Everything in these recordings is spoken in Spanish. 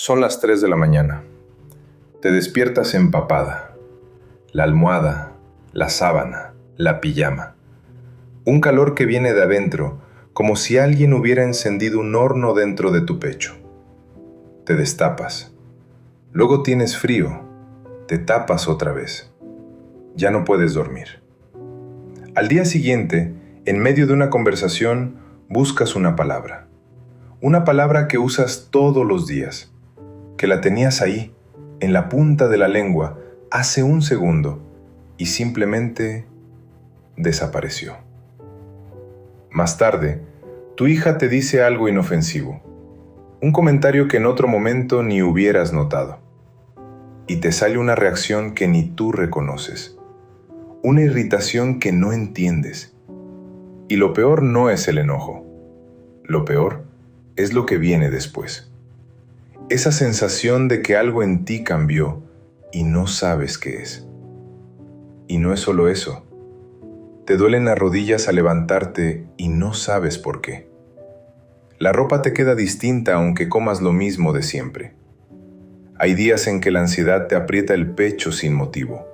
Son las 3 de la mañana. Te despiertas empapada. La almohada, la sábana, la pijama. Un calor que viene de adentro, como si alguien hubiera encendido un horno dentro de tu pecho. Te destapas. Luego tienes frío. Te tapas otra vez. Ya no puedes dormir. Al día siguiente, en medio de una conversación, buscas una palabra. Una palabra que usas todos los días, que la tenías ahí, en la punta de la lengua, hace un segundo, y simplemente desapareció. Más tarde, tu hija te dice algo inofensivo, un comentario que en otro momento ni hubieras notado, y te sale una reacción que ni tú reconoces, una irritación que no entiendes. Y lo peor no es el enojo, lo peor es lo que viene después. Esa sensación de que algo en ti cambió y no sabes qué es. Y no es solo eso. Te duelen las rodillas al levantarte y no sabes por qué. La ropa te queda distinta aunque comas lo mismo de siempre. Hay días en que la ansiedad te aprieta el pecho sin motivo.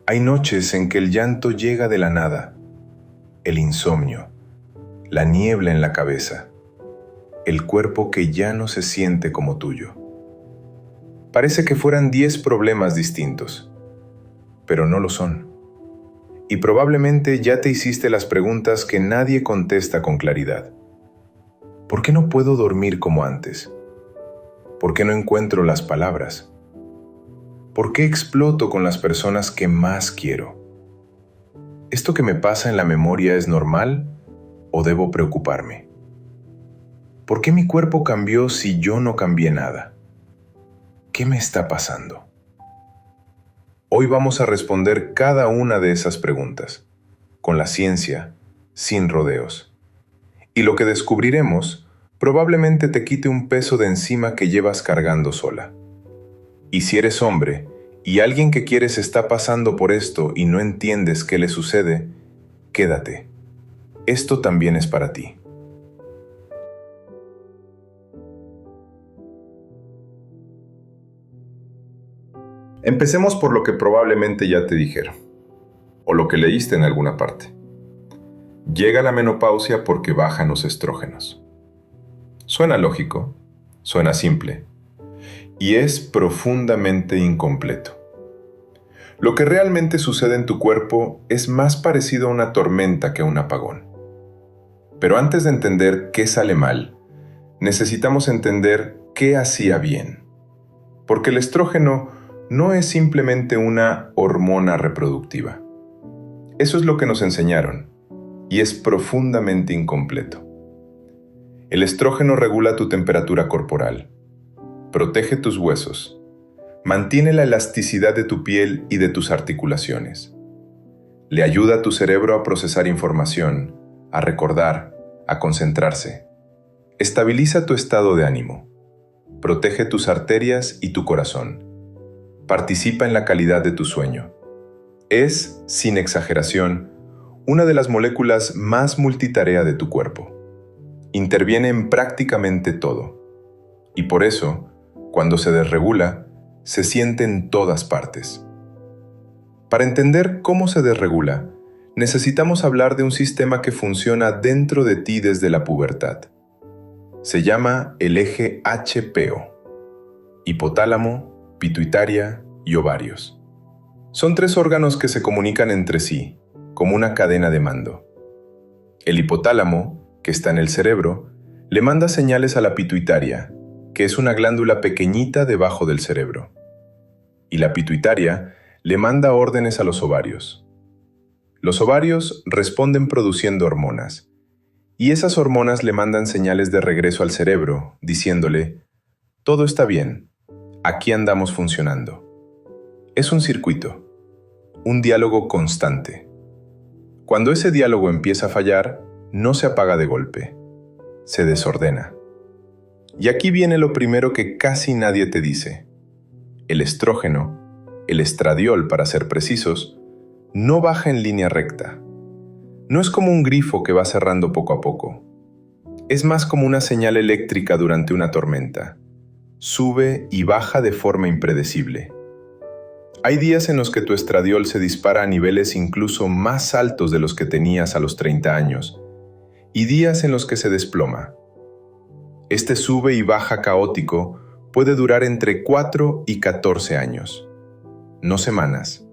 Hay noches en que el llanto llega de la nada. El insomnio, la niebla en la cabeza. El cuerpo que ya no se siente como tuyo. Parece que fueran 10 problemas distintos, pero no lo son. Y probablemente ya te hiciste las preguntas que nadie contesta con claridad. ¿Por qué no puedo dormir como antes? ¿Por qué no encuentro las palabras? ¿Por qué exploto con las personas que más quiero? ¿Esto que me pasa en la memoria es normal o debo preocuparme? ¿Por qué mi cuerpo cambió si yo no cambié nada? ¿Qué me está pasando? Hoy vamos a responder cada una de esas preguntas, con la ciencia, sin rodeos. Y lo que descubriremos probablemente te quite un peso de encima que llevas cargando sola. Y si eres hombre, y alguien que quieres está pasando por esto y no entiendes qué le sucede, quédate. Esto también es para ti. Empecemos por lo que probablemente ya te dijeron, o lo que leíste en alguna parte. Llega la menopausia porque bajan los estrógenos. Suena lógico, suena simple, y es profundamente incompleto. Lo que realmente sucede en tu cuerpo es más parecido a una tormenta que a un apagón. Pero antes de entender qué sale mal, necesitamos entender qué hacía bien. Porque el estrógeno no es simplemente una hormona reproductiva. Eso es lo que nos enseñaron, y es profundamente incompleto. El estrógeno regula tu temperatura corporal, protege tus huesos, mantiene la elasticidad de tu piel y de tus articulaciones. Le ayuda a tu cerebro a procesar información, a recordar, a concentrarse. Estabiliza tu estado de ánimo, protege tus arterias y tu corazón. Participa en la calidad de tu sueño. Es, sin exageración, una de las moléculas más multitarea de tu cuerpo. Interviene en prácticamente todo. Y por eso, cuando se desregula, se siente en todas partes. Para entender cómo se desregula, necesitamos hablar de un sistema que funciona dentro de ti desde la pubertad. Se llama el eje HPO: hipotálamo, pituitaria y ovarios. Son 3 órganos que se comunican entre sí, como una cadena de mando. El hipotálamo, que está en el cerebro, le manda señales a la pituitaria, que es una glándula pequeñita debajo del cerebro. Y la pituitaria le manda órdenes a los ovarios. Los ovarios responden produciendo hormonas, y esas hormonas le mandan señales de regreso al cerebro, diciéndole: todo está bien. Aquí andamos funcionando. Es un circuito, un diálogo constante. Cuando ese diálogo empieza a fallar, no se apaga de golpe, se desordena. Y aquí viene lo primero que casi nadie te dice. El estrógeno, el estradiol para ser precisos, no baja en línea recta. No es como un grifo que va cerrando poco a poco. Es más como una señal eléctrica durante una tormenta. sube y baja de forma impredecible. Hay días en los que tu estradiol se dispara a niveles incluso más altos de los que tenías a los 30 años, y días en los que se desploma. Este sube y baja caótico puede durar entre 4 y 14 años. No semanas,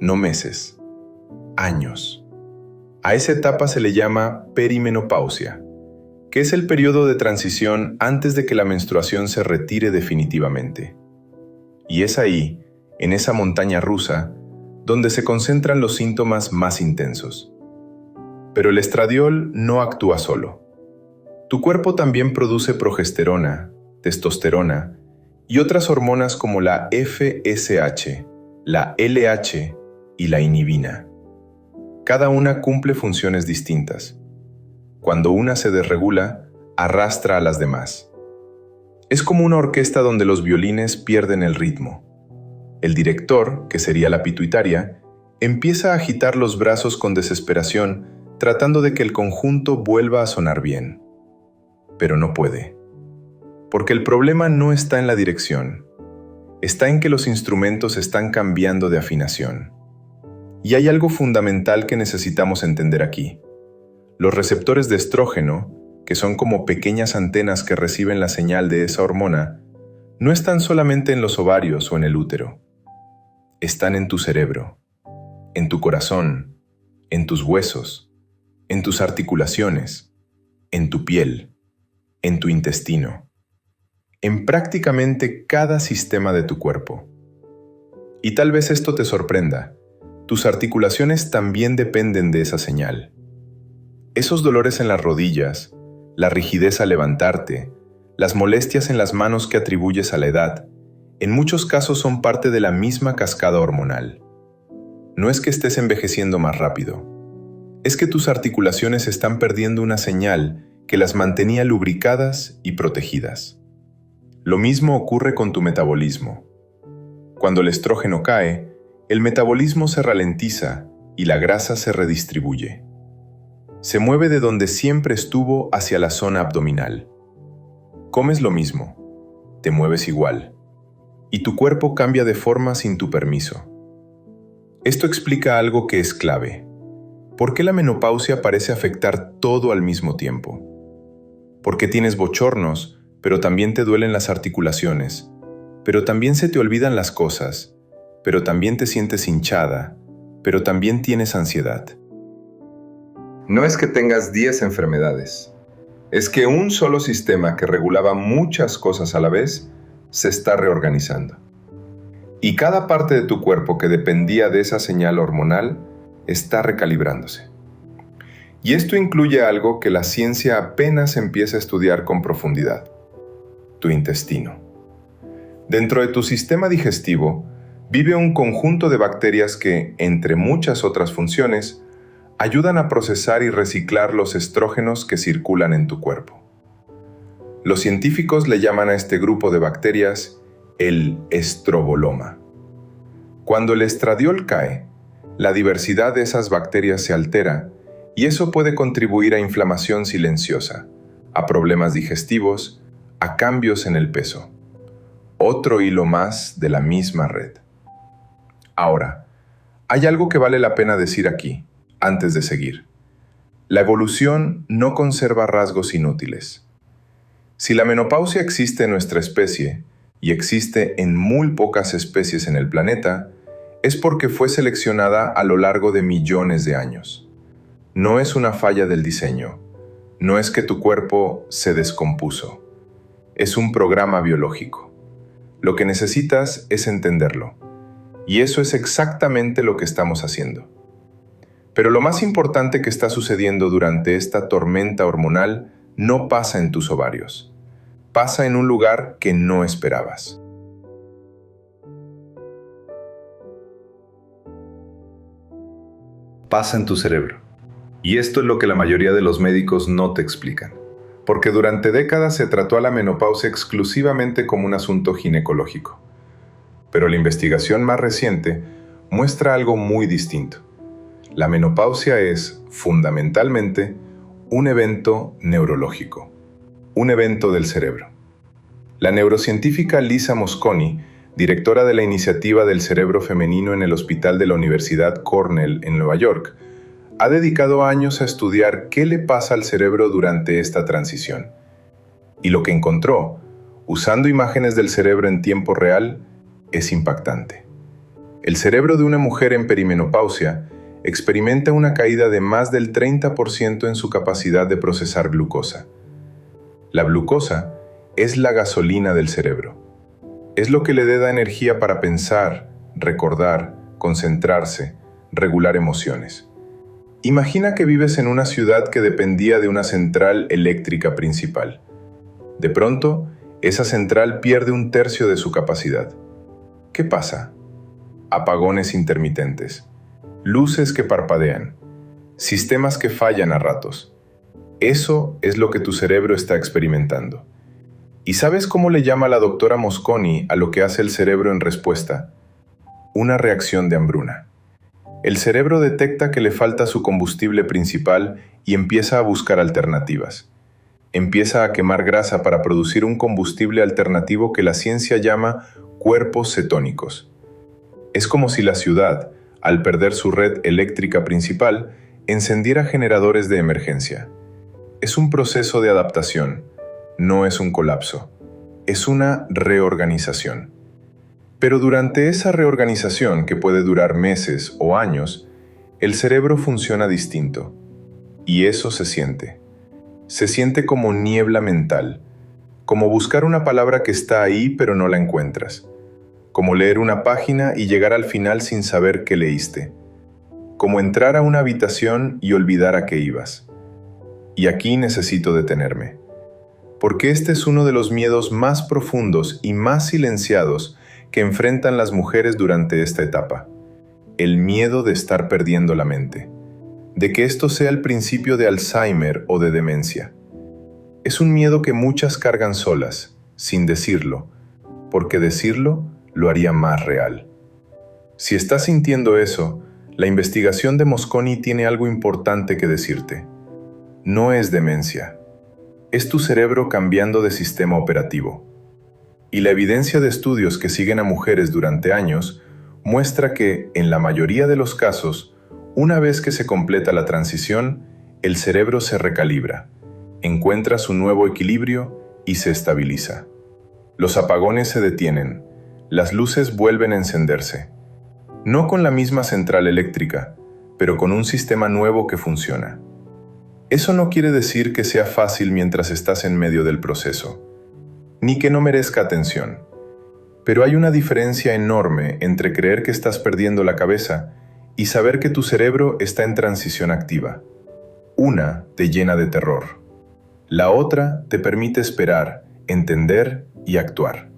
no meses, años. A esa etapa se le llama perimenopausia, que es el periodo de transición antes de que la menstruación se retire definitivamente. Y es ahí, en esa montaña rusa, donde se concentran los síntomas más intensos. Pero el estradiol no actúa solo. Tu cuerpo también produce progesterona, testosterona y otras hormonas como la FSH, la LH y la inhibina. Cada una cumple funciones distintas. Cuando una se desregula, arrastra a las demás. Es como una orquesta donde los violines pierden el ritmo. El director, que sería la pituitaria, empieza a agitar los brazos con desesperación, tratando de que el conjunto vuelva a sonar bien. Pero no puede. Porque el problema no está en la dirección. Está en que los instrumentos están cambiando de afinación. Y hay algo fundamental que necesitamos entender aquí. Los receptores de estrógeno, que son como pequeñas antenas que reciben la señal de esa hormona, no están solamente en los ovarios o en el útero. Están en tu cerebro, en tu corazón, en tus huesos, en tus articulaciones, en tu piel, en tu intestino, en prácticamente cada sistema de tu cuerpo. Y tal vez esto te sorprenda, tus articulaciones también dependen de esa señal. Esos dolores en las rodillas, la rigidez al levantarte, las molestias en las manos que atribuyes a la edad, en muchos casos son parte de la misma cascada hormonal. No es que estés envejeciendo más rápido, es que tus articulaciones están perdiendo una señal que las mantenía lubricadas y protegidas. Lo mismo ocurre con tu metabolismo. Cuando el estrógeno cae, el metabolismo se ralentiza y la grasa se redistribuye. Se mueve de donde siempre estuvo hacia la zona abdominal. Comes lo mismo, te mueves igual, y tu cuerpo cambia de forma sin tu permiso. Esto explica algo que es clave. ¿Por qué la menopausia parece afectar todo al mismo tiempo? Porque tienes bochornos, pero también te duelen las articulaciones, pero también se te olvidan las cosas, pero también te sientes hinchada, pero también tienes ansiedad. No es que tengas 10 enfermedades, es que un solo sistema que regulaba muchas cosas a la vez se está reorganizando. Y cada parte de tu cuerpo que dependía de esa señal hormonal está recalibrándose. Y esto incluye algo que la ciencia apenas empieza a estudiar con profundidad: tu intestino. Dentro de tu sistema digestivo vive un conjunto de bacterias que, entre muchas otras funciones, ayudan a procesar y reciclar los estrógenos que circulan en tu cuerpo. Los científicos le llaman a este grupo de bacterias el estroboloma. Cuando el estradiol cae, la diversidad de esas bacterias se altera y eso puede contribuir a inflamación silenciosa, a problemas digestivos, a cambios en el peso. Otro hilo más de la misma red. Ahora, hay algo que vale la pena decir aquí, antes de seguir. La evolución no conserva rasgos inútiles. Si la menopausia existe en nuestra especie, y existe en muy pocas especies en el planeta, es porque fue seleccionada a lo largo de millones de años. No es una falla del diseño, no es que tu cuerpo se descompuso. Es un programa biológico. Lo que necesitas es entenderlo. Y eso es exactamente lo que estamos haciendo. Pero lo más importante que está sucediendo durante esta tormenta hormonal no pasa en tus ovarios. Pasa en un lugar que no esperabas. Pasa en tu cerebro. Y esto es lo que la mayoría de los médicos no te explican. Porque durante décadas se trató a la menopausia exclusivamente como un asunto ginecológico. Pero la investigación más reciente muestra algo muy distinto. La menopausia es, fundamentalmente, un evento neurológico, un evento del cerebro. La neurocientífica Lisa Mosconi, directora de la Iniciativa del Cerebro Femenino en el Hospital de la Universidad Cornell en Nueva York, ha dedicado años a estudiar qué le pasa al cerebro durante esta transición. Y lo que encontró, usando imágenes del cerebro en tiempo real, es impactante. El cerebro de una mujer en perimenopausia experimenta una caída de más del 30% en su capacidad de procesar glucosa. La glucosa es la gasolina del cerebro. Es lo que le da energía para pensar, recordar, concentrarse, regular emociones. Imagina que vives en una ciudad que dependía de una central eléctrica principal. De pronto, esa central pierde un tercio de su capacidad. ¿Qué pasa? Apagones intermitentes, luces que parpadean, sistemas que fallan a ratos. Eso es lo que tu cerebro está experimentando. ¿Y sabes cómo le llama la doctora Mosconi a lo que hace el cerebro en respuesta? Una reacción de hambruna. El cerebro detecta que le falta su combustible principal y empieza a buscar alternativas. Empieza a quemar grasa para producir un combustible alternativo que la ciencia llama cuerpos cetónicos. Es como si la ciudad, al perder su red eléctrica principal, encendiera generadores de emergencia. Es un proceso de adaptación, no es un colapso, es una reorganización. Pero durante esa reorganización, que puede durar meses o años, el cerebro funciona distinto. Y eso se siente. Se siente como niebla mental, como buscar una palabra que está ahí pero no la encuentras, como leer una página y llegar al final sin saber qué leíste, como entrar a una habitación y olvidar a qué ibas. Y aquí necesito detenerme, porque este es uno de los miedos más profundos y más silenciados que enfrentan las mujeres durante esta etapa, el miedo de estar perdiendo la mente, de que esto sea el principio de Alzheimer o de demencia. Es un miedo que muchas cargan solas, sin decirlo, porque decirlo lo haría más real. Si estás sintiendo eso, la investigación de Mosconi tiene algo importante que decirte. No es demencia. Es tu cerebro cambiando de sistema operativo. Y la evidencia de estudios que siguen a mujeres durante años muestra que, en la mayoría de los casos, una vez que se completa la transición, el cerebro se recalibra, encuentra su nuevo equilibrio y se estabiliza. Los apagones se detienen, las luces vuelven a encenderse. No con la misma central eléctrica, pero con un sistema nuevo que funciona. Eso no quiere decir que sea fácil mientras estás en medio del proceso, ni que no merezca atención. Pero hay una diferencia enorme entre creer que estás perdiendo la cabeza y saber que tu cerebro está en transición activa. Una te llena de terror. La otra te permite esperar, entender y actuar.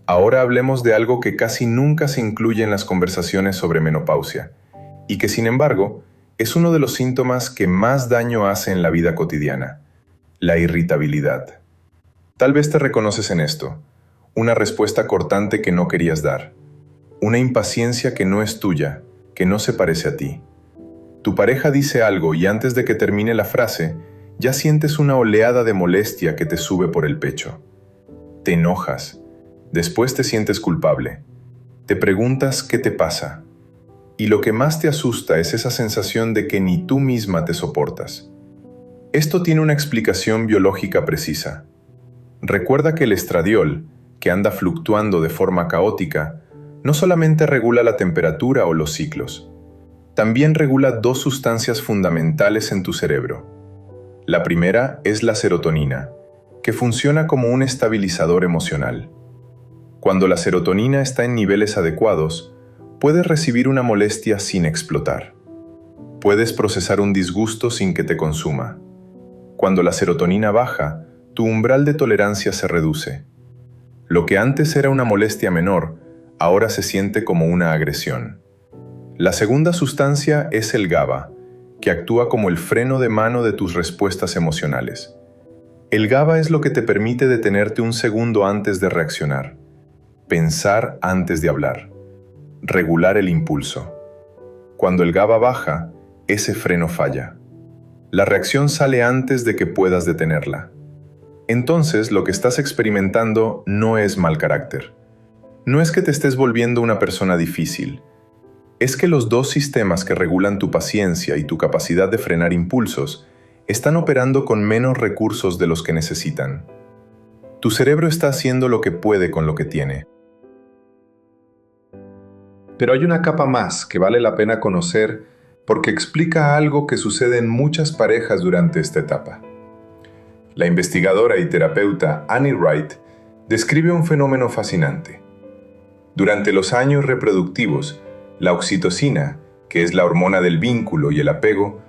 Ahora hablemos de algo que casi nunca se incluye en las conversaciones sobre menopausia, y que sin embargo es uno de los síntomas que más daño hace en la vida cotidiana: la irritabilidad. Tal vez te reconoces en esto, una respuesta cortante que no querías dar, una impaciencia que no es tuya, que no se parece a ti. Tu pareja dice algo y antes de que termine la frase, ya sientes una oleada de molestia que te sube por el pecho. Te enojas, después te sientes culpable, te preguntas qué te pasa. Y lo que más te asusta es esa sensación de que ni tú misma te soportas. Esto tiene una explicación biológica precisa. Recuerda que el estradiol, que anda fluctuando de forma caótica, no solamente regula la temperatura o los ciclos, también regula dos sustancias fundamentales en tu cerebro. La primera es la serotonina, que funciona como un estabilizador emocional. Cuando la serotonina está en niveles adecuados, puedes recibir una molestia sin explotar. Puedes procesar un disgusto sin que te consuma. Cuando la serotonina baja, tu umbral de tolerancia se reduce. Lo que antes era una molestia menor, ahora se siente como una agresión. La segunda sustancia es el GABA, que actúa como el freno de mano de tus respuestas emocionales. El GABA es lo que te permite detenerte un segundo antes de reaccionar, pensar antes de hablar, regular el impulso. Cuando el GABA baja, ese freno falla. La reacción sale antes de que puedas detenerla. entonces lo que estás experimentando no es mal carácter. No es que te estés volviendo una persona difícil. Es que los dos sistemas que regulan tu paciencia y tu capacidad de frenar impulsos están operando con menos recursos de los que necesitan. Tu cerebro está haciendo lo que puede con lo que tiene. Pero hay una capa más que vale la pena conocer porque explica algo que sucede en muchas parejas durante esta etapa. La investigadora y terapeuta Annie Wright describe un fenómeno fascinante. Durante los años reproductivos, la oxitocina, que es la hormona del vínculo y el apego,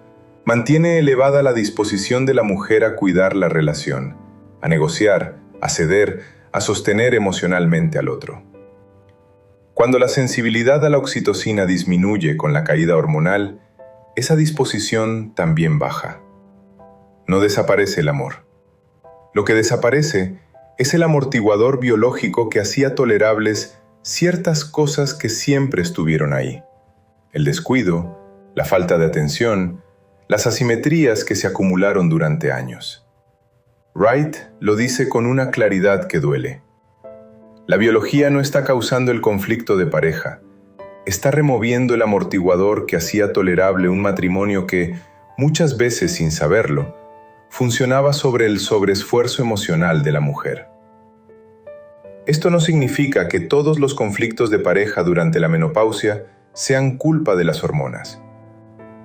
mantiene elevada la disposición de la mujer a cuidar la relación, a negociar, a ceder, a sostener emocionalmente al otro. Cuando la sensibilidad a la oxitocina disminuye con la caída hormonal, esa disposición también baja. No desaparece el amor. Lo que desaparece es el amortiguador biológico que hacía tolerables ciertas cosas que siempre estuvieron ahí. El descuido, la falta de atención, las asimetrías que se acumularon durante años. Wright lo dice con una claridad que duele. La biología no está causando el conflicto de pareja, está removiendo el amortiguador que hacía tolerable un matrimonio que, muchas veces sin saberlo, funcionaba sobre el sobreesfuerzo emocional de la mujer. Esto no significa que todos los conflictos de pareja durante la menopausia sean culpa de las hormonas,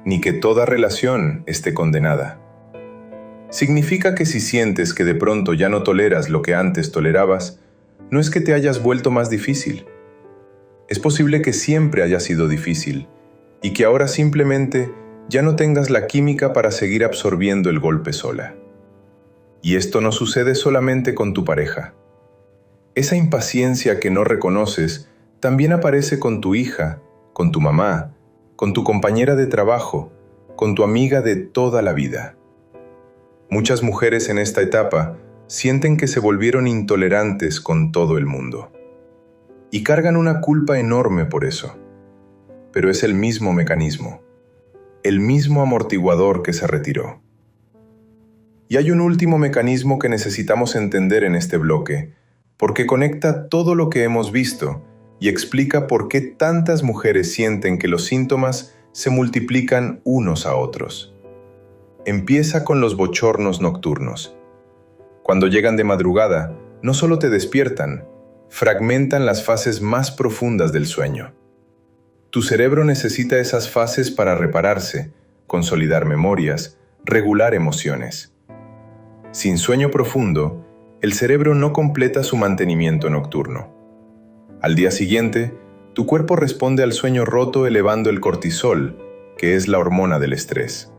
ni que toda relación esté condenada. Significa que si sientes que de pronto ya no toleras lo que antes tolerabas, no es que te hayas vuelto más difícil. Es posible que siempre haya sido difícil y que ahora simplemente ya no tengas la química para seguir absorbiendo el golpe sola. Y esto no sucede solamente con tu pareja. Esa impaciencia que no reconoces también aparece con tu hija, con tu mamá, con tu compañera de trabajo, con tu amiga de toda la vida. Muchas mujeres en esta etapa sienten que se volvieron intolerantes con todo el mundo. Y cargan una culpa enorme por eso. Pero es el mismo mecanismo, el mismo amortiguador que se retiró. Y hay un último mecanismo que necesitamos entender en este bloque, porque conecta todo lo que hemos visto y explica por qué tantas mujeres sienten que los síntomas se multiplican unos a otros. Empieza con los bochornos nocturnos. Cuando llegan de madrugada, no solo te despiertan, fragmentan las fases más profundas del sueño. Tu cerebro necesita esas fases para repararse, consolidar memorias, regular emociones. Sin sueño profundo, el cerebro no completa su mantenimiento nocturno. Al día siguiente, tu cuerpo responde al sueño roto elevando el cortisol, que es la hormona del estrés.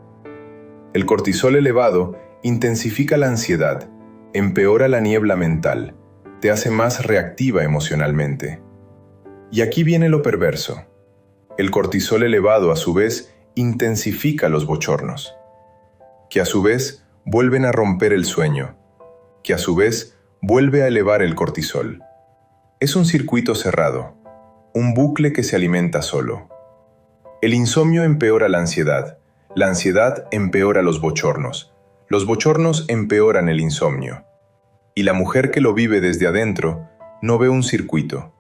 El cortisol elevado intensifica la ansiedad, empeora la niebla mental, te hace más reactiva emocionalmente. Y aquí viene lo perverso. El cortisol elevado, a su vez, intensifica los bochornos, que a su vez vuelven a romper el sueño, que a su vez vuelve a elevar el cortisol. Es un circuito cerrado, un bucle que se alimenta solo. El insomnio empeora la ansiedad empeora los bochornos empeoran el insomnio. Y la mujer que lo vive desde adentro no ve un circuito,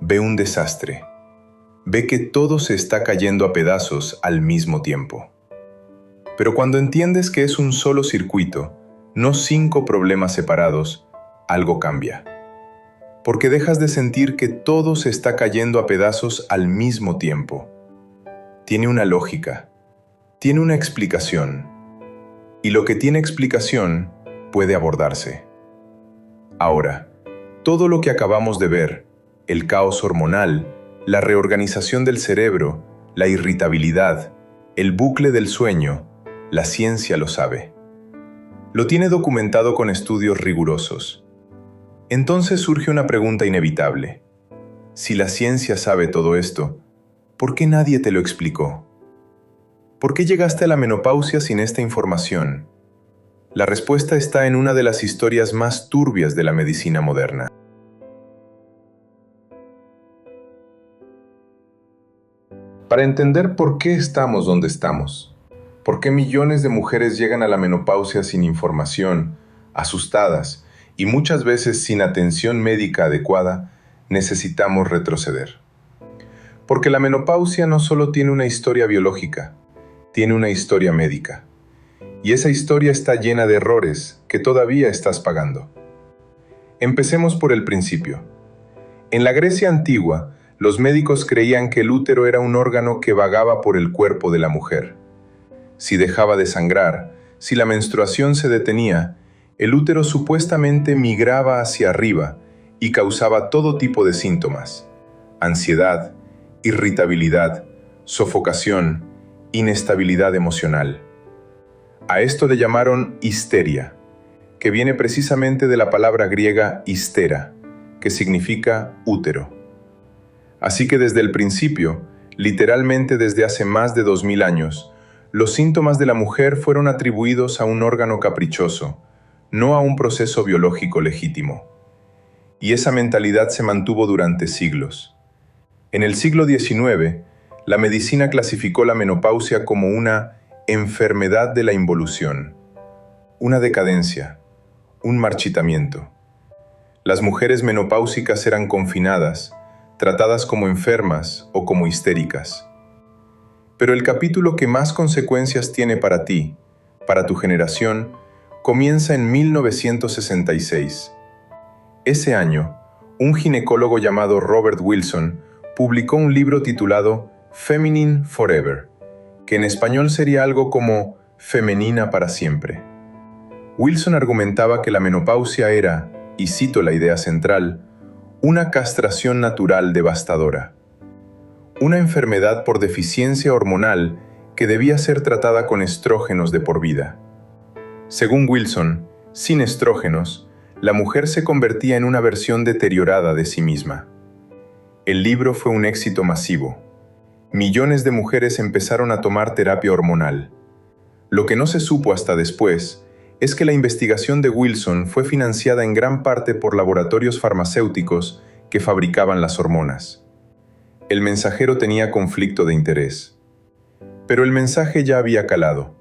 ve un desastre. Ve que todo se está cayendo a pedazos al mismo tiempo. Pero cuando entiendes que es un solo circuito, no 5 problemas separados, algo cambia. Porque dejas de sentir que todo se está cayendo a pedazos al mismo tiempo. Tiene una lógica, tiene una explicación. Y lo que tiene explicación puede abordarse. Ahora, todo lo que acabamos de ver, el caos hormonal, la reorganización del cerebro, la irritabilidad, el bucle del sueño, la ciencia lo sabe. Lo tiene documentado con estudios rigurosos. Entonces surge una pregunta inevitable. Si la ciencia sabe todo esto, ¿por qué nadie te lo explicó? ¿Por qué llegaste a la menopausia sin esta información? La respuesta está en una de las historias más turbias de la medicina moderna. Para entender por qué estamos donde estamos, por qué millones de mujeres llegan a la menopausia sin información, asustadas y muchas veces sin atención médica adecuada, necesitamos retroceder. Porque la menopausia no solo tiene una historia biológica, tiene una historia médica. Y esa historia está llena de errores que todavía estás pagando. Empecemos por el principio. En la Grecia antigua, los médicos creían que el útero era un órgano que vagaba por el cuerpo de la mujer. Si dejaba de sangrar, si la menstruación se detenía, el útero supuestamente migraba hacia arriba y causaba todo tipo de síntomas: ansiedad, irritabilidad, sofocación, inestabilidad emocional. A esto le llamaron histeria, que viene precisamente de la palabra griega histera, que significa útero. Así que desde el principio, literalmente desde hace más de 2000 años, los síntomas de la mujer fueron atribuidos a un órgano caprichoso, no a un proceso biológico legítimo. Y esa mentalidad se mantuvo durante siglos. En el siglo XIX, la medicina clasificó la menopausia como una enfermedad de la involución, una decadencia, un marchitamiento. Las mujeres menopáusicas eran confinadas, tratadas como enfermas o como histéricas. Pero el capítulo que más consecuencias tiene para ti, para tu generación, comienza en 1966. Ese año, un ginecólogo llamado Robert Wilson publicó un libro titulado Feminine Forever, que en español sería algo como Femenina para siempre. Wilson argumentaba que la menopausia era, y cito la idea central, una castración natural devastadora. Una enfermedad por deficiencia hormonal que debía ser tratada con estrógenos de por vida. Según Wilson, sin estrógenos, la mujer se convertía en una versión deteriorada de sí misma. El libro fue un éxito masivo. Millones de mujeres empezaron a tomar terapia hormonal. Lo que no se supo hasta después es que la investigación de Wilson fue financiada en gran parte por laboratorios farmacéuticos que fabricaban las hormonas. El mensajero tenía conflicto de interés. Pero el mensaje ya había calado.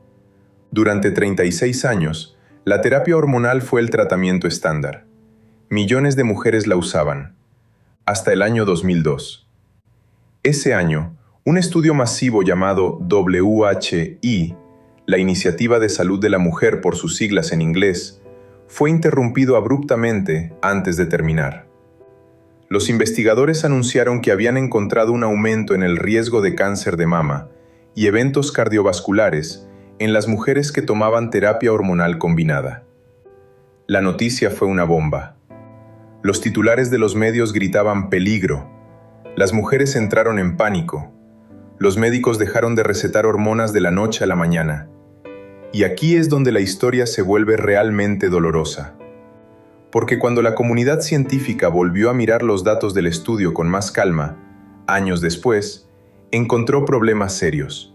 Durante 36 años, la terapia hormonal fue el tratamiento estándar. Millones de mujeres la usaban. Hasta el año 2002. Ese año, un estudio masivo llamado WHI, la Iniciativa de Salud de la Mujer por sus siglas en inglés, fue interrumpido abruptamente antes de terminar. Los investigadores anunciaron que habían encontrado un aumento en el riesgo de cáncer de mama y eventos cardiovasculares en las mujeres que tomaban terapia hormonal combinada. La noticia fue una bomba. Los titulares de los medios gritaban peligro. Las mujeres entraron en pánico. Los médicos dejaron de recetar hormonas de la noche a la mañana. Y aquí es donde la historia se vuelve realmente dolorosa. Porque cuando la comunidad científica volvió a mirar los datos del estudio con más calma, años después, encontró problemas serios.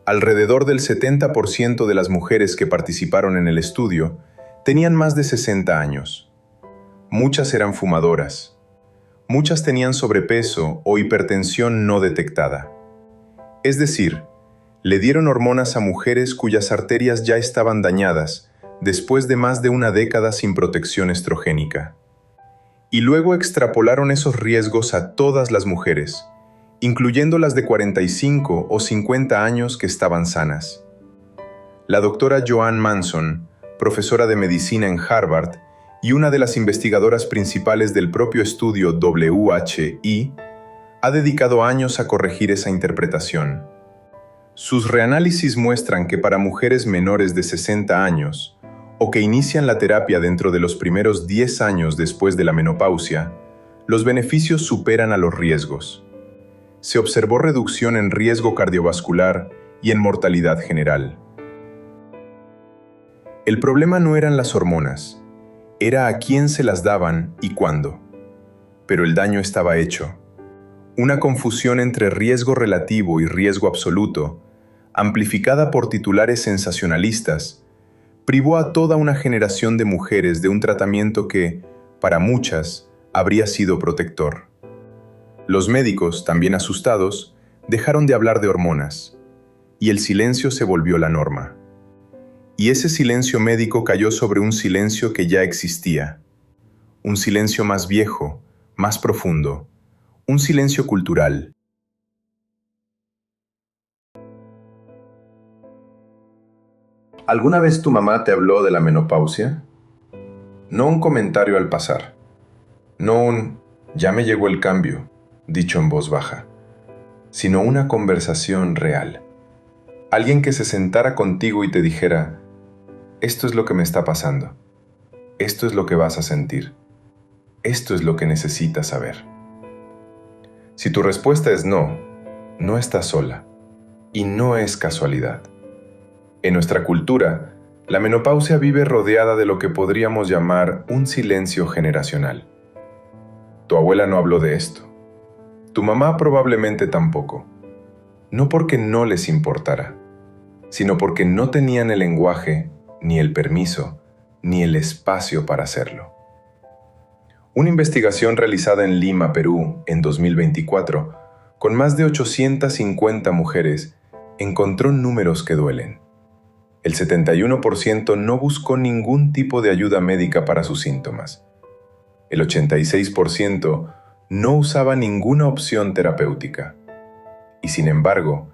Alrededor del 70% de las mujeres que participaron en el estudio tenían más de 60 años. Muchas eran fumadoras. Muchas tenían sobrepeso o hipertensión no detectada. Es decir, le dieron hormonas a mujeres cuyas arterias ya estaban dañadas después de más de una década sin protección estrogénica. Y luego extrapolaron esos riesgos a todas las mujeres, incluyendo las de 45 o 50 años que estaban sanas. La doctora Joanne Manson, profesora de medicina en Harvard y una de las investigadoras principales del propio estudio WHI, ha dedicado años a corregir esa interpretación. Sus reanálisis muestran que para mujeres menores de 60 años, o que inician la terapia dentro de los primeros 10 años después de la menopausia, los beneficios superan a los riesgos. Se observó reducción en riesgo cardiovascular y en mortalidad general. El problema no eran las hormonas, era a quién se las daban y cuándo. Pero el daño estaba hecho. Una confusión entre riesgo relativo y riesgo absoluto, amplificada por titulares sensacionalistas, privó a toda una generación de mujeres de un tratamiento que, para muchas, habría sido protector. Los médicos, también asustados, dejaron de hablar de hormonas, y el silencio se volvió la norma. Y ese silencio médico cayó sobre un silencio que ya existía, un silencio más viejo, más profundo, un silencio cultural. ¿Alguna vez tu mamá te habló de la menopausia? No un comentario al pasar, no un "ya me llegó el cambio", dicho en voz baja, sino una conversación real. Alguien que se sentara contigo y te dijera: esto es lo que me está pasando, esto es lo que vas a sentir, esto es lo que necesitas saber. Si tu respuesta es no, no estás sola, y no es casualidad. En nuestra cultura, la menopausia vive rodeada de lo que podríamos llamar un silencio generacional. Tu abuela no habló de esto. Tu mamá probablemente tampoco. No porque no les importara, sino porque no tenían el lenguaje, ni el permiso, ni el espacio para hacerlo. Una investigación realizada en Lima, Perú, en 2024, con más de 850 mujeres, encontró números que duelen. El 71% no buscó ningún tipo de ayuda médica para sus síntomas. El 86% no usaba ninguna opción terapéutica. Y sin embargo,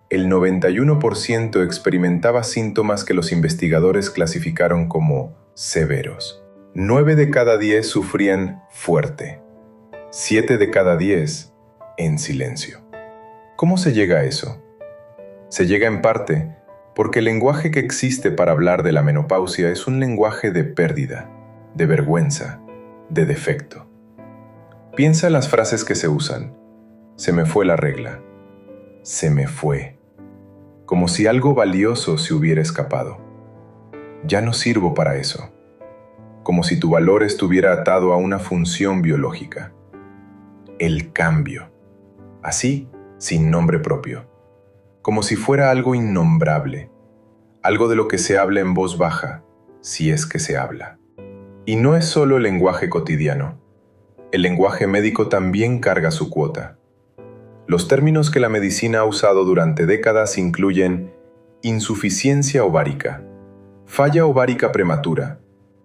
el 91% experimentaba síntomas que los investigadores clasificaron como severos. 9 de cada 10 sufrían fuerte. 7 de cada 10 en silencio. ¿Cómo se llega a eso? Se llega en parte porque el lenguaje que existe para hablar de la menopausia es un lenguaje de pérdida, de vergüenza, de defecto. Piensa en las frases que se usan. Se me fue la regla. Se me fue. Como si algo valioso se hubiera escapado. Ya no sirvo para eso. Como si tu valor estuviera atado a una función biológica. El cambio. Así, sin nombre propio. Como si fuera algo innombrable, algo de lo que se habla en voz baja, si es que se habla. Y no es solo el lenguaje cotidiano. El lenguaje médico también carga su cuota. Los términos que la medicina ha usado durante décadas incluyen insuficiencia ovárica, falla ovárica prematura,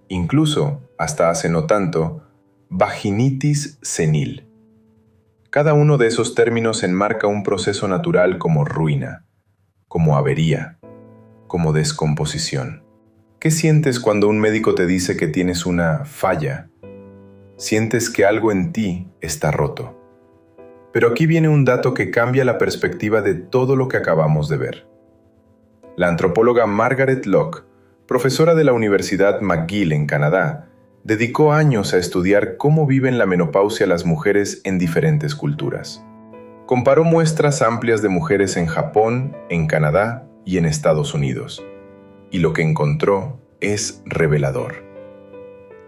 incluso, hasta hace no tanto, vaginitis senil. Cada uno de esos términos enmarca un proceso natural como ruina, como avería, como descomposición. ¿Qué sientes cuando un médico te dice que tienes una falla? Sientes que algo en ti está roto. Pero aquí viene un dato que cambia la perspectiva de todo lo que acabamos de ver. La antropóloga Margaret Lock, profesora de la Universidad McGill en Canadá, dedicó años a estudiar cómo viven la menopausia las mujeres en diferentes culturas. Comparó muestras amplias de mujeres en Japón, en Canadá y en Estados Unidos. Y lo que encontró es revelador.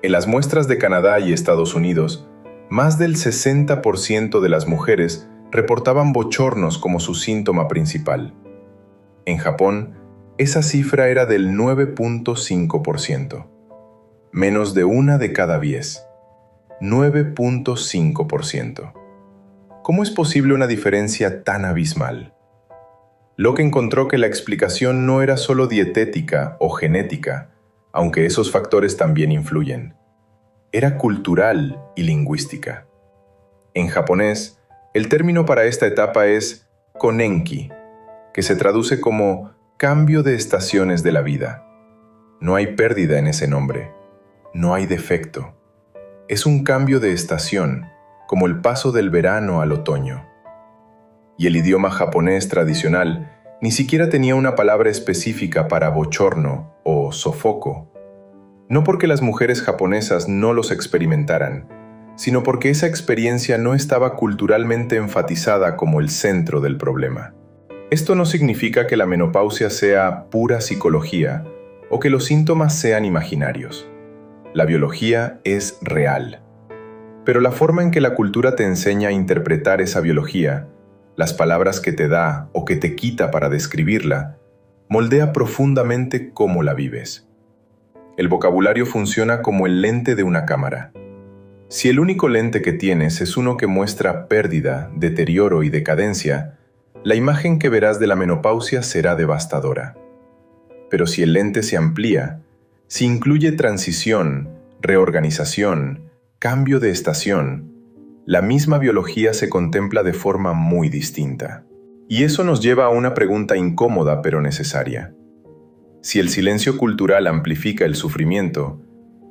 En las muestras de Canadá y Estados Unidos, más del 60% de las mujeres reportaban bochornos como su síntoma principal. En Japón, esa cifra era del 9.5%. Menos de 1 de cada 10. 9.5%. ¿Cómo es posible una diferencia tan abismal? Locke encontró que la explicación no era solo dietética o genética, aunque esos factores también influyen. Era cultural y lingüística. En japonés, el término para esta etapa es konenki, que se traduce como cambio de estaciones de la vida. No hay pérdida en ese nombre. No hay defecto. Es un cambio de estación, como el paso del verano al otoño. Y el idioma japonés tradicional ni siquiera tenía una palabra específica para bochorno o sofoco. No porque las mujeres japonesas no los experimentaran, sino porque esa experiencia no estaba culturalmente enfatizada como el centro del problema. Esto no significa que la menopausia sea pura psicología o que los síntomas sean imaginarios. La biología es real. Pero la forma en que la cultura te enseña a interpretar esa biología, las palabras que te da o que te quita para describirla, moldea profundamente cómo la vives. El vocabulario funciona como el lente de una cámara. Si el único lente que tienes es uno que muestra pérdida, deterioro y decadencia, la imagen que verás de la menopausia será devastadora. Pero si el lente se amplía, si incluye transición, reorganización, cambio de estación, la misma biología se contempla de forma muy distinta. Y eso nos lleva a una pregunta incómoda pero necesaria. Si el silencio cultural amplifica el sufrimiento,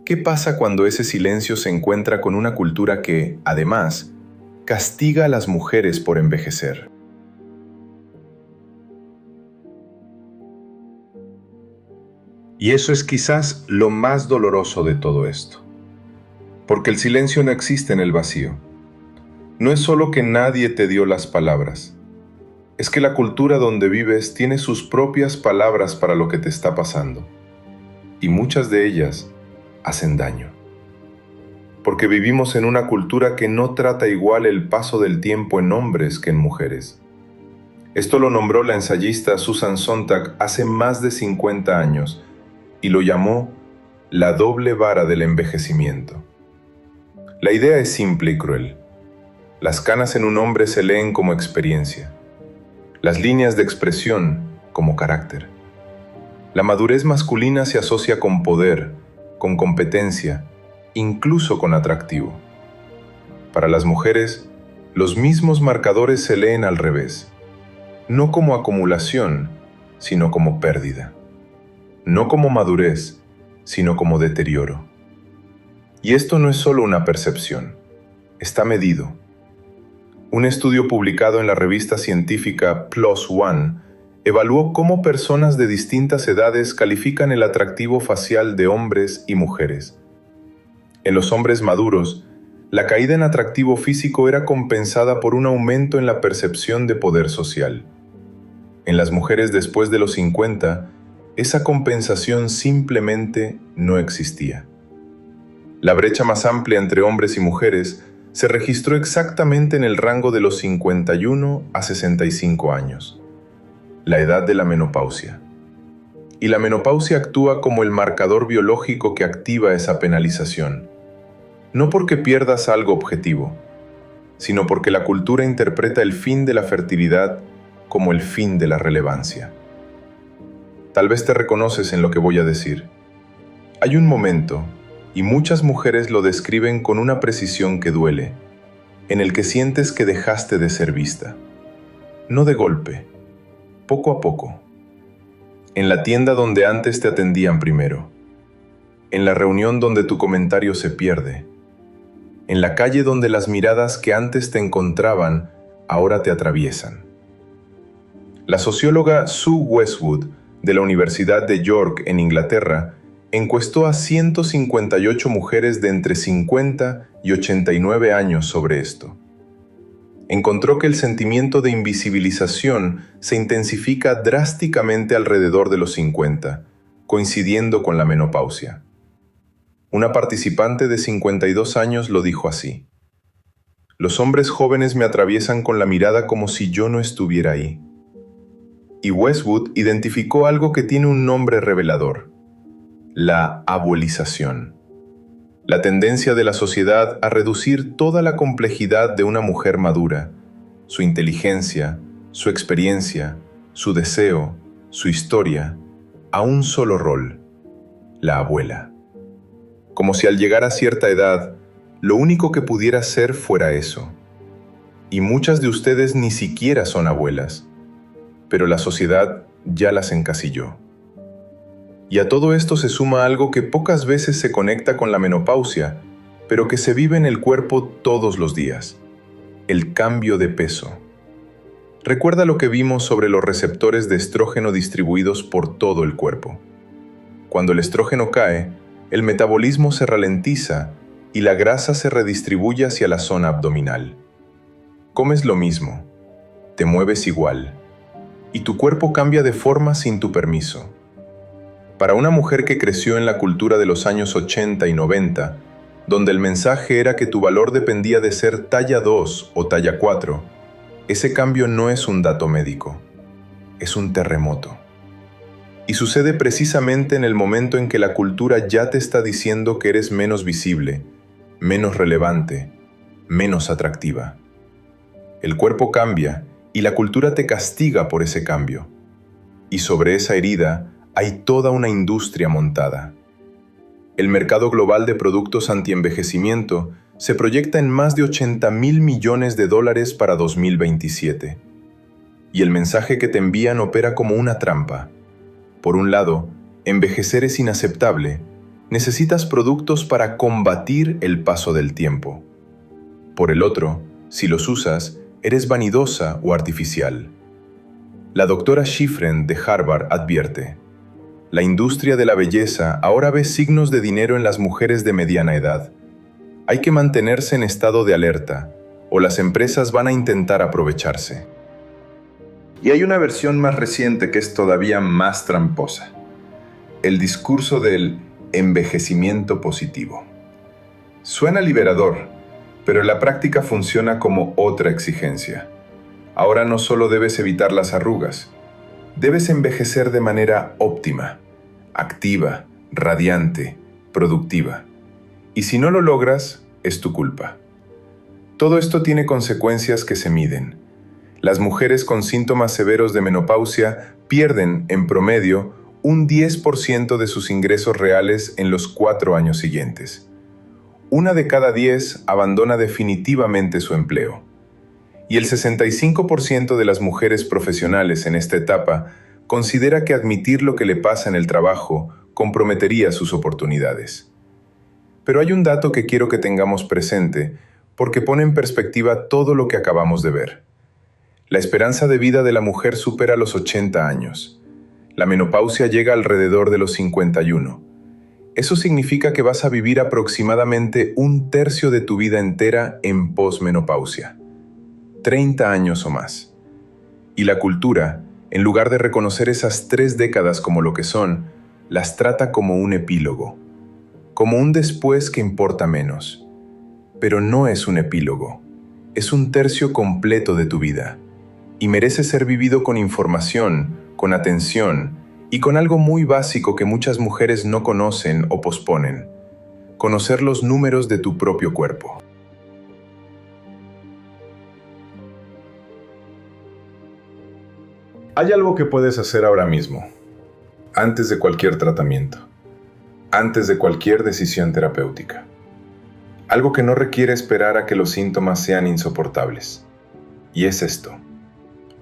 ¿qué pasa cuando ese silencio se encuentra con una cultura que, además, castiga a las mujeres por envejecer? Y eso es quizás lo más doloroso de todo esto. Porque el silencio no existe en el vacío. No es solo que nadie te dio las palabras. Es que la cultura donde vives tiene sus propias palabras para lo que te está pasando. Y muchas de ellas hacen daño. Porque vivimos en una cultura que no trata igual el paso del tiempo en hombres que en mujeres. Esto lo nombró la ensayista Susan Sontag hace más de 50 años y lo llamó la doble vara del envejecimiento. La idea es simple y cruel. Las canas en un hombre se leen como experiencia, las líneas de expresión como carácter. La madurez masculina se asocia con poder, con competencia, incluso con atractivo. Para las mujeres, los mismos marcadores se leen al revés, no como acumulación, sino como pérdida. No como madurez, sino como deterioro. Y esto no es solo una percepción, está medido. Un estudio publicado en la revista científica PLOS ONE evaluó cómo personas de distintas edades califican el atractivo facial de hombres y mujeres. En los hombres maduros, la caída en atractivo físico era compensada por un aumento en la percepción de poder social. En las mujeres después de los 50, esa compensación simplemente no existía. La brecha más amplia entre hombres y mujeres se registró exactamente en el rango de los 51 a 65 años, la edad de la menopausia. Y la menopausia actúa como el marcador biológico que activa esa penalización, no porque pierdas algo objetivo, sino porque la cultura interpreta el fin de la fertilidad como el fin de la relevancia. Tal vez te reconoces en lo que voy a decir. Hay un momento, y muchas mujeres lo describen con una precisión que duele, en el que sientes que dejaste de ser vista. No de golpe, poco a poco. En la tienda donde antes te atendían primero. En la reunión donde tu comentario se pierde. En la calle donde las miradas que antes te encontraban ahora te atraviesan. La socióloga Sue Westwood, de la Universidad de York en Inglaterra, encuestó a 158 mujeres de entre 50 y 89 años sobre esto. Encontró que el sentimiento de invisibilización se intensifica drásticamente alrededor de los 50, coincidiendo con la menopausia. Una participante de 52 años lo dijo así: "Los hombres jóvenes me atraviesan con la mirada como si yo no estuviera ahí". Y Westwood identificó algo que tiene un nombre revelador: la abuelización. La tendencia de la sociedad a reducir toda la complejidad de una mujer madura, su inteligencia, su experiencia, su deseo, su historia, a un solo rol: la abuela. Como si al llegar a cierta edad, lo único que pudiera ser fuera eso. Y muchas de ustedes ni siquiera son abuelas, pero la sociedad ya las encasilló. Y a todo esto se suma algo que pocas veces se conecta con la menopausia, pero que se vive en el cuerpo todos los días: el cambio de peso. Recuerda lo que vimos sobre los receptores de estrógeno distribuidos por todo el cuerpo. Cuando el estrógeno cae, el metabolismo se ralentiza y la grasa se redistribuye hacia la zona abdominal. Comes lo mismo, te mueves igual, y tu cuerpo cambia de forma sin tu permiso. Para una mujer que creció en la cultura de los años 80 y 90, donde el mensaje era que tu valor dependía de ser talla 2 o talla 4, ese cambio no es un dato médico, es un terremoto. Y sucede precisamente en el momento en que la cultura ya te está diciendo que eres menos visible, menos relevante, menos atractiva. El cuerpo cambia y la cultura te castiga por ese cambio. Y sobre esa herida hay toda una industria montada. El mercado global de productos antienvejecimiento se proyecta en más de $80.000 millones para 2027. Y el mensaje que te envían opera como una trampa. Por un lado, envejecer es inaceptable. Necesitas productos para combatir el paso del tiempo. Por el otro, si los usas, eres vanidosa o artificial. La doctora Schifrin de Harvard advierte: la industria de la belleza ahora ve signos de dinero en las mujeres de mediana edad. Hay que mantenerse en estado de alerta, o las empresas van a intentar aprovecharse. Y hay una versión más reciente que es todavía más tramposa: el discurso del envejecimiento positivo. Suena liberador, pero en la práctica funciona como otra exigencia. Ahora no solo debes evitar las arrugas, debes envejecer de manera óptima, activa, radiante, productiva. Y si no lo logras, es tu culpa. Todo esto tiene consecuencias que se miden. Las mujeres con síntomas severos de menopausia pierden, en promedio, un 10% de sus ingresos reales en los 4 años siguientes. 1 de cada 10 abandona definitivamente su empleo. Y el 65% de las mujeres profesionales en esta etapa considera que admitir lo que le pasa en el trabajo comprometería sus oportunidades. Pero hay un dato que quiero que tengamos presente, porque pone en perspectiva todo lo que acabamos de ver. La esperanza de vida de la mujer supera los 80 años. La menopausia llega alrededor de los 51. Eso significa que vas a vivir aproximadamente 1/3 de tu vida entera en posmenopausia. 30 años o más. Y la cultura, en lugar de reconocer esas 3 décadas como lo que son, las trata como un epílogo, como un después que importa menos. Pero no es un epílogo, es un tercio completo de tu vida, y merece ser vivido con información, con atención, y con algo muy básico que muchas mujeres no conocen o posponen: conocer los números de tu propio cuerpo. Hay algo que puedes hacer ahora mismo, antes de cualquier tratamiento, antes de cualquier decisión terapéutica. Algo que no requiere esperar a que los síntomas sean insoportables. Y es esto: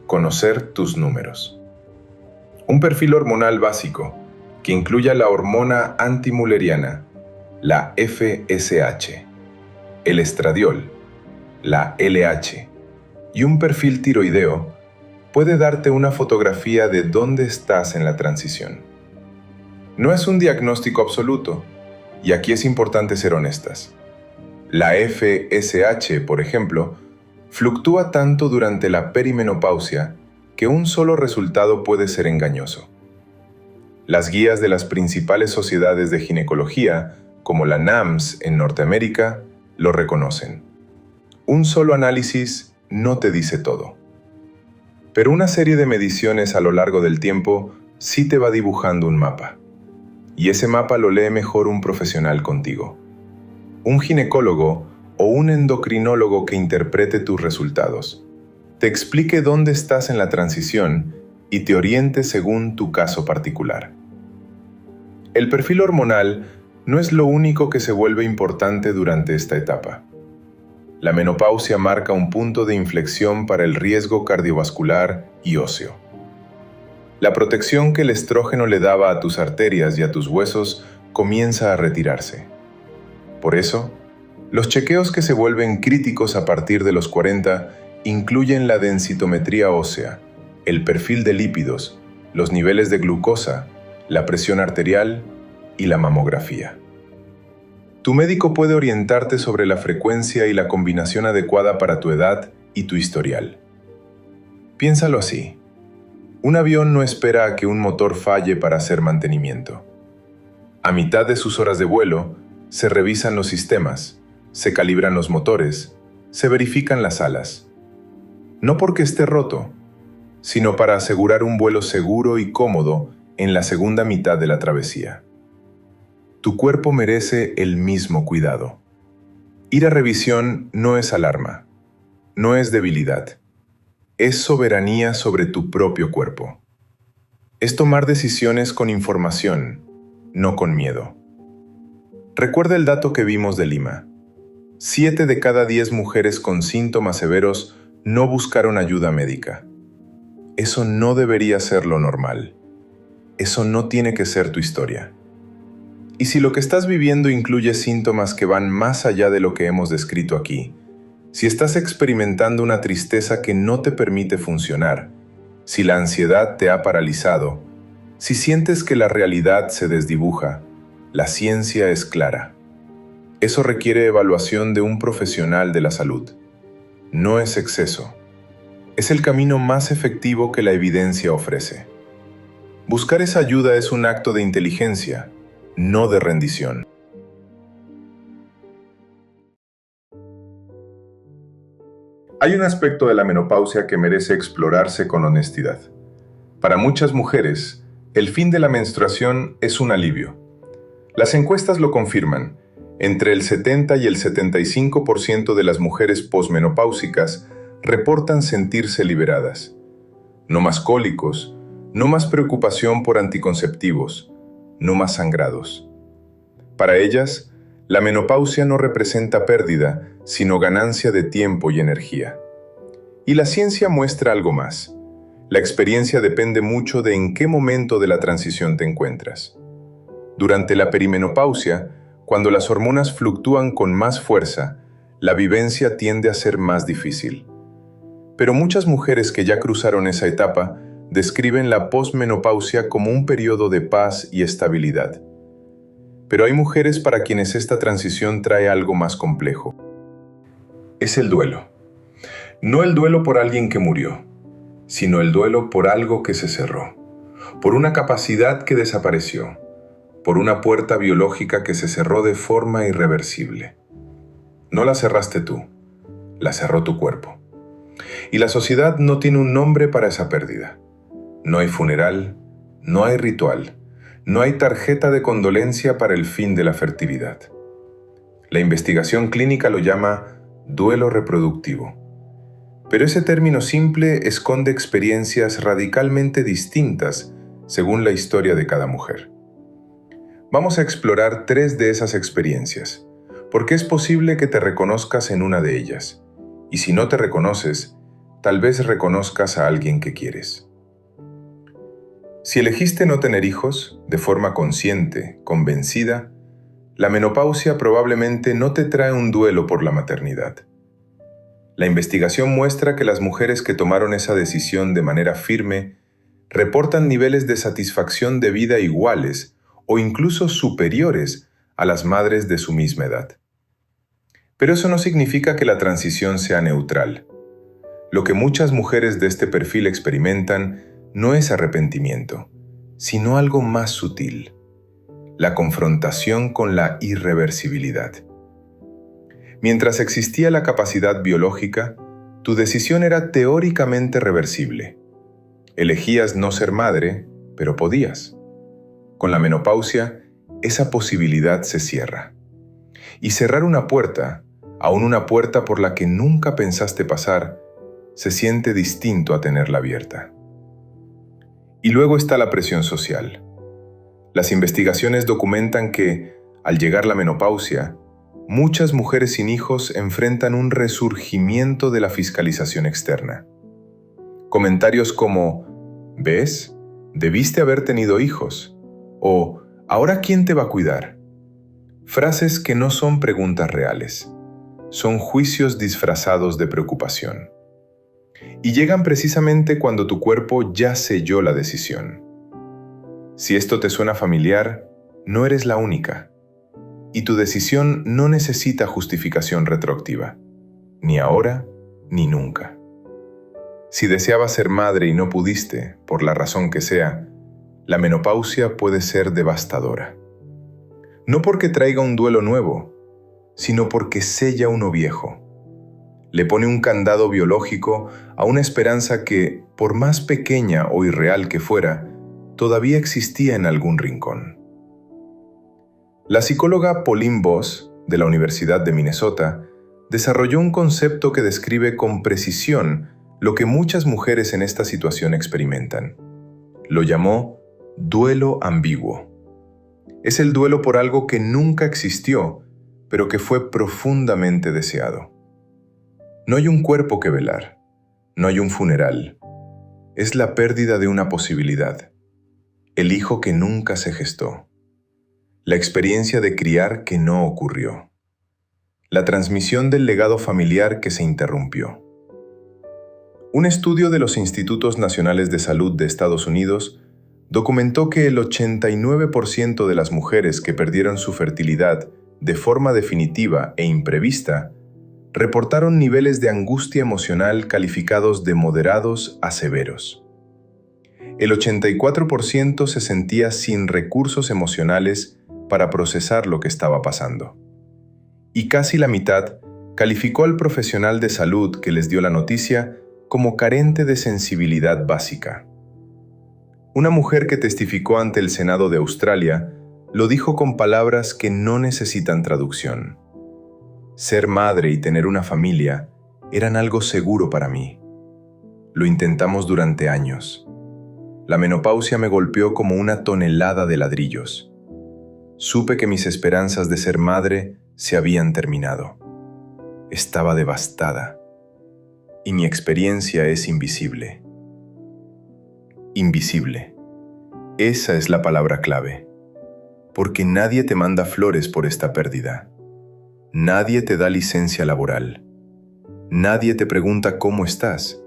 conocer tus números. Un perfil hormonal básico que incluya la hormona antimülleriana, la FSH, el estradiol, la LH, y un perfil tiroideo puede darte una fotografía de dónde estás en la transición. No es un diagnóstico absoluto, y aquí es importante ser honestas. La FSH, por ejemplo, fluctúa tanto durante la perimenopausia que un solo resultado puede ser engañoso. Las guías de las principales sociedades de ginecología, como la NAMS en Norteamérica, lo reconocen. Un solo análisis no te dice todo. Pero una serie de mediciones a lo largo del tiempo sí te va dibujando un mapa. Y ese mapa lo lee mejor un profesional contigo. Un ginecólogo o un endocrinólogo que interprete tus resultados, te explique dónde estás en la transición y te oriente según tu caso particular. El perfil hormonal no es lo único que se vuelve importante durante esta etapa. La menopausia marca un punto de inflexión para el riesgo cardiovascular y óseo. La protección que el estrógeno le daba a tus arterias y a tus huesos comienza a retirarse. Por eso, los chequeos que se vuelven críticos a partir de los 40 incluyen la densitometría ósea, el perfil de lípidos, los niveles de glucosa, la presión arterial y la mamografía. Tu médico puede orientarte sobre la frecuencia y la combinación adecuada para tu edad y tu historial. Piénsalo así: un avión no espera a que un motor falle para hacer mantenimiento. A mitad de sus horas de vuelo, se revisan los sistemas, se calibran los motores, se verifican las alas. No porque esté roto, sino para asegurar un vuelo seguro y cómodo en la segunda mitad de la travesía. Tu cuerpo merece el mismo cuidado. Ir a revisión no es alarma, no es debilidad, es soberanía sobre tu propio cuerpo. es tomar decisiones con información, no con miedo. Recuerda el dato que vimos de Lima. 7 de cada 10 mujeres con síntomas severos no buscaron ayuda médica. Eso no debería ser lo normal. Eso no tiene que ser tu historia. Y si lo que estás viviendo incluye síntomas que van más allá de lo que hemos descrito aquí, si estás experimentando una tristeza que no te permite funcionar, si la ansiedad te ha paralizado, si sientes que la realidad se desdibuja, la ciencia es clara. Eso requiere evaluación de un profesional de la salud. No es exceso. Es el camino más efectivo que la evidencia ofrece. Buscar esa ayuda es un acto de inteligencia, no de rendición. Hay un aspecto de la menopausia que merece explorarse con honestidad. Para muchas mujeres, el fin de la menstruación es un alivio. Las encuestas lo confirman. Entre el 70 y el 75% de las mujeres posmenopáusicas reportan sentirse liberadas. No más cólicos, no más preocupación por anticonceptivos, no más sangrados. Para ellas, la menopausia no representa pérdida, sino ganancia de tiempo y energía. Y la ciencia muestra algo más. La experiencia depende mucho de en qué momento de la transición te encuentras. Durante la perimenopausia, cuando las hormonas fluctúan con más fuerza, la vivencia tiende a ser más difícil. Pero muchas mujeres que ya cruzaron esa etapa describen la posmenopausia como un periodo de paz y estabilidad. Pero hay mujeres para quienes esta transición trae algo más complejo. Es el duelo. No el duelo por alguien que murió, sino el duelo por algo que se cerró, por una capacidad que desapareció, por una puerta biológica que se cerró de forma irreversible. No la cerraste tú, la cerró tu cuerpo. Y la sociedad no tiene un nombre para esa pérdida. No hay funeral, no hay ritual, no hay tarjeta de condolencia para el fin de la fertilidad. La investigación clínica lo llama duelo reproductivo. Pero ese término simple esconde experiencias radicalmente distintas según la historia de cada mujer. Vamos a explorar 3 de esas experiencias, porque es posible que te reconozcas en una de ellas. Y si no te reconoces, tal vez reconozcas a alguien que quieres. Si elegiste no tener hijos, de forma consciente, convencida, la menopausia probablemente no te trae un duelo por la maternidad. La investigación muestra que las mujeres que tomaron esa decisión de manera firme reportan niveles de satisfacción de vida iguales o incluso superiores a las madres de su misma edad. Pero eso no significa que la transición sea neutral. Lo que muchas mujeres de este perfil experimentan no es arrepentimiento, sino algo más sutil: la confrontación con la irreversibilidad. Mientras existía la capacidad biológica, tu decisión era teóricamente reversible. Elegías no ser madre, pero podías. Con la menopausia, esa posibilidad se cierra. Y cerrar una puerta, aún una puerta por la que nunca pensaste pasar, se siente distinto a tenerla abierta. Y luego está la presión social. Las investigaciones documentan que, al llegar la menopausia, muchas mujeres sin hijos enfrentan un resurgimiento de la fiscalización externa. Comentarios como: ¿ves? Debiste haber tenido hijos. O ¿ahora quién te va a cuidar? Frases que no son preguntas reales. Son juicios disfrazados de preocupación. Y llegan precisamente cuando tu cuerpo ya selló la decisión. Si esto te suena familiar, no eres la única. Y tu decisión no necesita justificación retroactiva. Ni ahora, ni nunca. Si deseabas ser madre y no pudiste, por la razón que sea, la menopausia puede ser devastadora. No porque traiga un duelo nuevo, sino porque sella uno viejo. Le pone un candado biológico a una esperanza que, por más pequeña o irreal que fuera, todavía existía en algún rincón. La psicóloga Pauline Boss, de la Universidad de Minnesota, desarrolló un concepto que describe con precisión lo que muchas mujeres en esta situación experimentan: Lo llamó duelo ambiguo. Es el duelo por algo que nunca existió, pero que fue profundamente deseado. No hay un cuerpo que velar, no hay un funeral. Es la pérdida de una posibilidad, el hijo que nunca se gestó, la experiencia de criar que no ocurrió, la transmisión del legado familiar que se interrumpió. Un estudio de los Institutos Nacionales de Salud de Estados Unidos documentó que el 89% de las mujeres que perdieron su fertilidad de forma definitiva e imprevista reportaron niveles de angustia emocional calificados de moderados a severos. El 84% se sentía sin recursos emocionales para procesar lo que estaba pasando. Y casi la mitad calificó al profesional de salud que les dio la noticia como carente de sensibilidad básica. Una mujer que testificó ante el Senado de Australia lo dijo con palabras que no necesitan traducción. Ser madre y tener una familia eran algo seguro para mí. Lo intentamos durante años. La menopausia me golpeó como una tonelada de ladrillos. Supe que mis esperanzas de ser madre se habían terminado. Estaba devastada. Y mi experiencia es invisible. Invisible. Esa es la palabra clave. Porque nadie te manda flores por esta pérdida. Nadie te da licencia laboral. Nadie te pregunta cómo estás.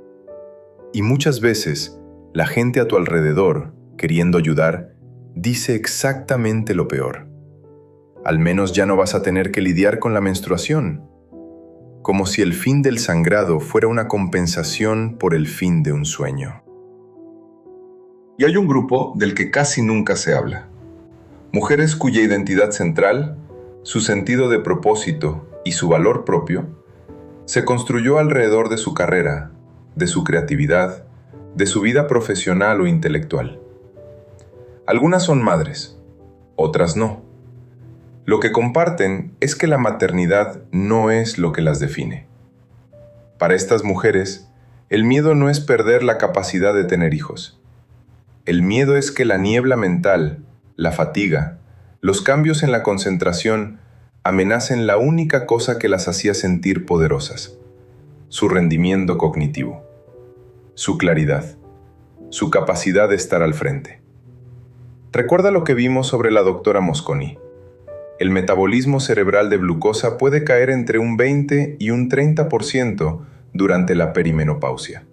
Y muchas veces, la gente a tu alrededor, queriendo ayudar, dice exactamente lo peor. Al menos ya no vas a tener que lidiar con la menstruación. Como si el fin del sangrado fuera una compensación por el fin de un sueño. Y hay un grupo del que casi nunca se habla. Mujeres cuya identidad central, su sentido de propósito y su valor propio, se construyó alrededor de su carrera, de su creatividad, de su vida profesional o intelectual. Algunas son madres, otras no. Lo que comparten es que la maternidad no es lo que las define. Para estas mujeres, el miedo no es perder la capacidad de tener hijos. El miedo es que la niebla mental, la fatiga, los cambios en la concentración amenacen la única cosa que las hacía sentir poderosas: su rendimiento cognitivo, su claridad, su capacidad de estar al frente. Recuerda lo que vimos sobre la doctora Mosconi. El metabolismo cerebral de glucosa puede caer entre un 20 y un 30% durante la perimenopausia.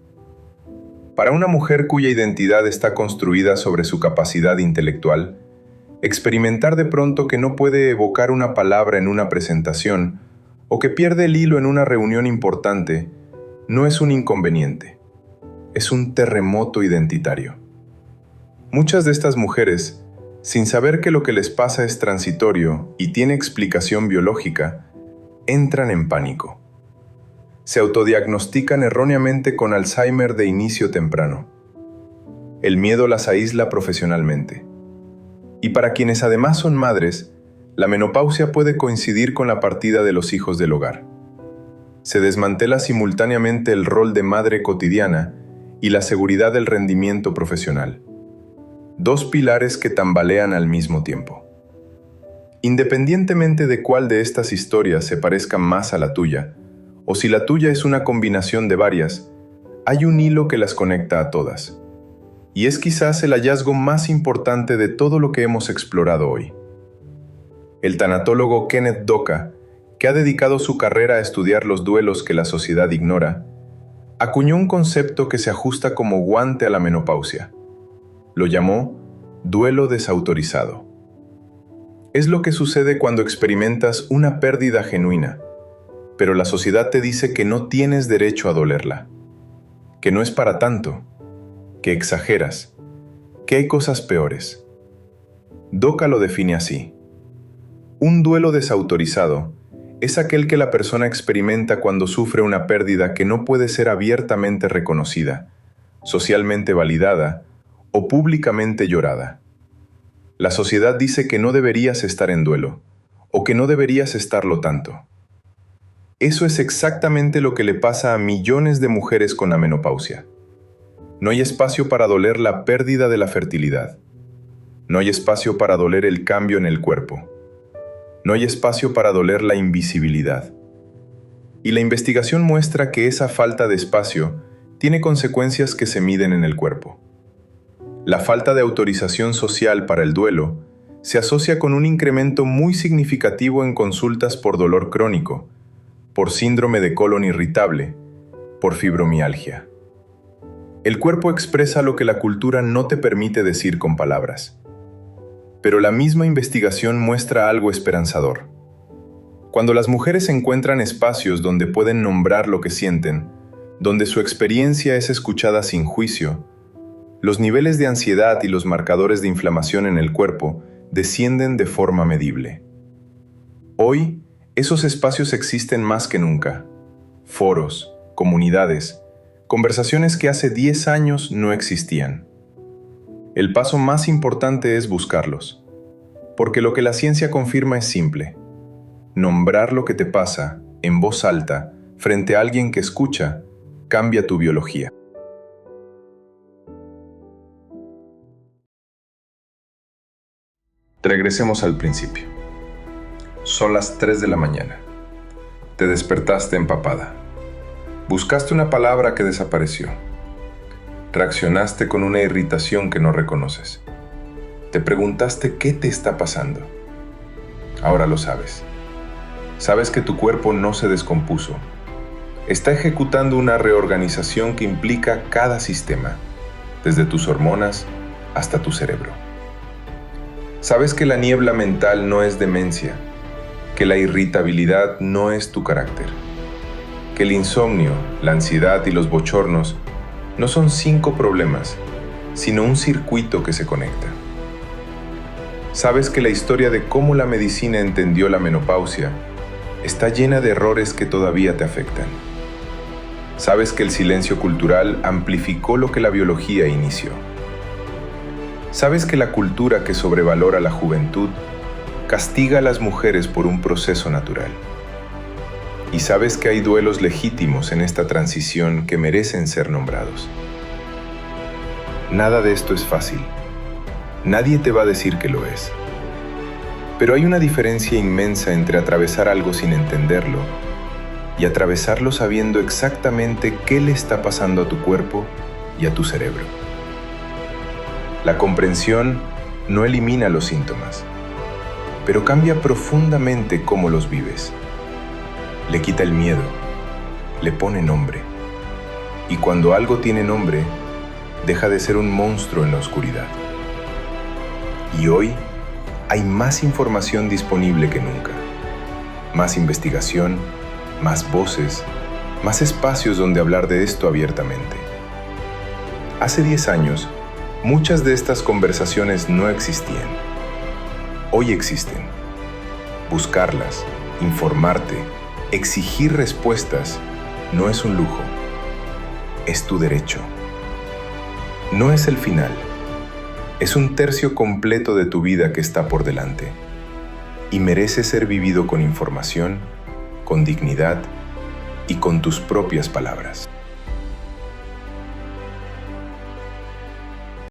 Para una mujer cuya identidad está construida sobre su capacidad intelectual, experimentar de pronto que no puede evocar una palabra en una presentación o que pierde el hilo en una reunión importante no es un inconveniente, es un terremoto identitario. Muchas de estas mujeres, sin saber que lo que les pasa es transitorio y tiene explicación biológica, entran en pánico. Se autodiagnostican erróneamente con Alzheimer de inicio temprano. El miedo las aísla profesionalmente. Y para quienes además son madres, la menopausia puede coincidir con la partida de los hijos del hogar. Se desmantela simultáneamente el rol de madre cotidiana y la seguridad del rendimiento profesional. Dos pilares que tambalean al mismo tiempo. Independientemente de cuál de estas historias se parezca más a la tuya, o si la tuya es una combinación de varias, hay un hilo que las conecta a todas. Y es quizás el hallazgo más importante de todo lo que hemos explorado hoy. El tanatólogo Kenneth Doka, que ha dedicado su carrera a estudiar los duelos que la sociedad ignora, acuñó un concepto que se ajusta como guante a la menopausia. Lo llamó duelo desautorizado. Es lo que sucede cuando experimentas una pérdida genuina, pero la sociedad te dice que no tienes derecho a dolerla, que no es para tanto, que exageras, que hay cosas peores. Doka lo define así. Un duelo desautorizado es aquel que la persona experimenta cuando sufre una pérdida que no puede ser abiertamente reconocida, socialmente validada o públicamente llorada. La sociedad dice que no deberías estar en duelo, o que no deberías estarlo tanto. Eso es exactamente lo que le pasa a millones de mujeres con la menopausia. No hay espacio para doler la pérdida de la fertilidad. No hay espacio para doler el cambio en el cuerpo. No hay espacio para doler la invisibilidad. Y la investigación muestra que esa falta de espacio tiene consecuencias que se miden en el cuerpo. La falta de autorización social para el duelo se asocia con un incremento muy significativo en consultas por dolor crónico, por síndrome de colon irritable, por fibromialgia. El cuerpo expresa lo que la cultura no te permite decir con palabras. Pero la misma investigación muestra algo esperanzador. Cuando las mujeres encuentran espacios donde pueden nombrar lo que sienten, donde su experiencia es escuchada sin juicio, los niveles de ansiedad y los marcadores de inflamación en el cuerpo descienden de forma medible. Hoy, esos espacios existen más que nunca. Foros, comunidades, conversaciones que hace 10 años no existían. El paso más importante es buscarlos, porque lo que la ciencia confirma es simple. Nombrar lo que te pasa, en voz alta, frente a alguien que escucha, cambia tu biología. Regresemos al principio. Son las 3 de la mañana. Te despertaste empapada. Buscaste una palabra que desapareció. Reaccionaste con una irritación que no reconoces. Te preguntaste qué te está pasando. Ahora lo sabes. Sabes que tu cuerpo no se descompuso. Está ejecutando una reorganización que implica cada sistema, desde tus hormonas hasta tu cerebro. Sabes que la niebla mental no es demencia, que la irritabilidad no es tu carácter, que el insomnio, la ansiedad y los bochornos no son 5 problemas, sino un circuito que se conecta. Sabes que la historia de cómo la medicina entendió la menopausia está llena de errores que todavía te afectan. Sabes que el silencio cultural amplificó lo que la biología inició. Sabes que la cultura que sobrevalora la juventud castiga a las mujeres por un proceso natural. Y sabes que hay duelos legítimos en esta transición que merecen ser nombrados. Nada de esto es fácil. Nadie te va a decir que lo es. Pero hay una diferencia inmensa entre atravesar algo sin entenderlo y atravesarlo sabiendo exactamente qué le está pasando a tu cuerpo y a tu cerebro. La comprensión no elimina los síntomas, pero cambia profundamente cómo los vives. Le quita el miedo, le pone nombre. Y cuando algo tiene nombre, deja de ser un monstruo en la oscuridad. Y hoy hay más información disponible que nunca. Más investigación, más voces, más espacios donde hablar de esto abiertamente. Hace 10 años, muchas de estas conversaciones no existían. Hoy existen. Buscarlas, informarte, exigir respuestas no es un lujo, es tu derecho. No es el final, es un tercio completo de tu vida que está por delante y merece ser vivido con información, con dignidad y con tus propias palabras.